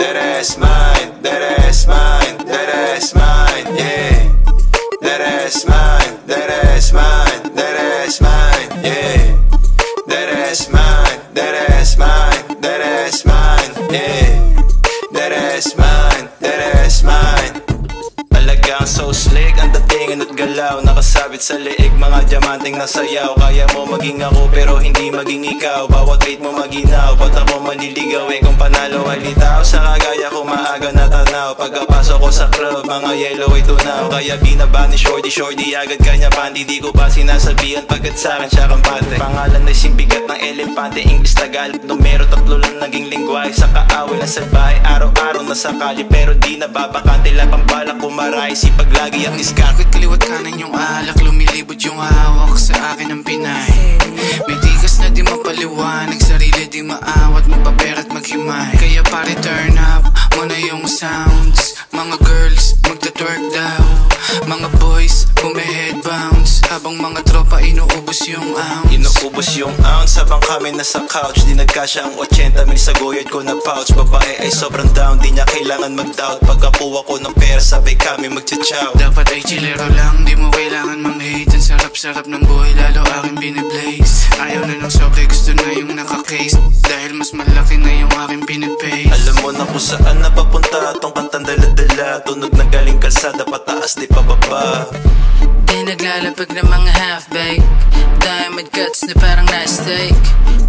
that ass mine, that ass mine, that ass mine, yeah. That ass mine, that ass mine, that ass mine, yeah. That ass mine, that ass mine, that ass mine, yeah. That ass mine, that ass mine. Talagang so slick ang datingan at galaw, nakasabit sa leeg, mga diamanteng nasayaw. Kaya mo maging ako pero hindi maging ikaw, bawat rate mo maginaw, ba't ako manliligaw? Kung panalo ay litaw, sa kagaya ko maaga natanaw. Pagkapasok ko sa club, mga yellow ay tunaw. Kaya binaba ni shorty, agad kanya panty. Di ko pa sinasabihan pagkat sa'kin siya kampante. Pangalan ay simbigat ng elepante, English, Tagalog, numero 3 lang naging lingwahe. Sa kaaway ng salbahe, araw-araw nasakali, pero di nababakante. Lapang balak kumaray, sipag lagi ang diskarte. Bakit kaliwat kanan yung alak, lumilibot yung hawak sa akin ng Pinay. May tikas na di mapaliwanag, sarili di maawat, magpapera't maghimay. Kaya pare turn up mo na yung sounds, mga girls magta-twerk daw, mga boys bume-head bounce, habang mga tropa inuubos yung ounce. Inuubos yung ounce habang kami nasa couch. Di nagkasya ang 80 mil sa goyad ko na pouch. Babae ay sobrang down, di niya kailangan mag-doubt. Pagkakuha ko ng pera, sabay kami magcha-chow. Dapat ay chillero lang, di mo kailangan mang-hate. Ang sarap-sarap ng buhay, lalo aking biniblaze. Ayaw na ng sobre, gusto na yung naka-case, dahil mas malaki na yung aking binipace. Alam mo na kung saan napapunta tong kantang dala-dala. Tunog na galing kalsada, pataas di pababa. Di naglalapag ng mga half-baked, diamond cuts na parang nice steak.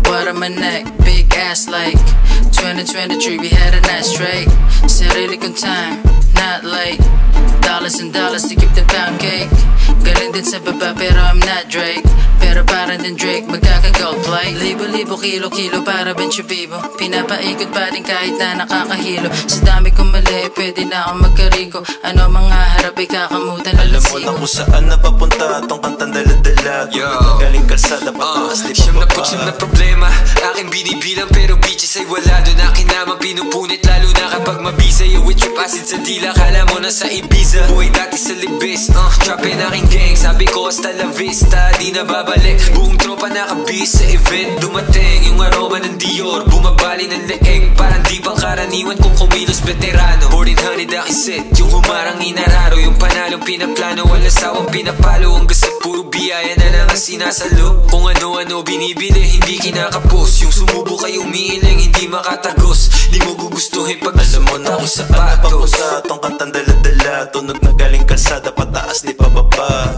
Water my neck, big ass like 2023 we had a nice trade. Sarili kong time, not late. Dollars and dollars to keep the pound cake. Galing din sa baba pero I'm not Drake, pero parang din Drake, magkaka-gold plate. Libo-libo, kilo-kilo para bencho-bibo, pinapaikot pa din kahit na nakakahilo. Sa dami kong mali, pwede na akong magkariko. Ano mga harap ay kakamutan na alam mo na kung saan napapunta tong kantang dala-dala. Galing kalsada, pataas di pababa. Siyam na problema, aking binibilang, pero bitches ay wala. Doon akin naman pinupunit, lalo na kapag mabisa. Yung with trip acid sa dila, kala mo na sa Ibiza. Buhay dati sa libis, trapin aking gang. Sabi ko hasta la vista, di na babalik. Buong tropa nakabis sa event, dumating yung aroma ng Dior, bumabali ng leeg, parang di pang karaniwan kung kumilos veterano. Boarding honey aking set, yung humarang inararo, yung panalong pinaplano, wala sawang pinapalo. Hanggang sa puro biyaya na lang ang sinasalo. Kung ano-ano binibili, hindi kinakapos. Yung sumubo kayo umiiling, hindi makatagos. Di mo gugustuhin pag alam mo na kung saan napapunta tong kantang dala-dala. Tunog na galing kalsada, pataas di pababa.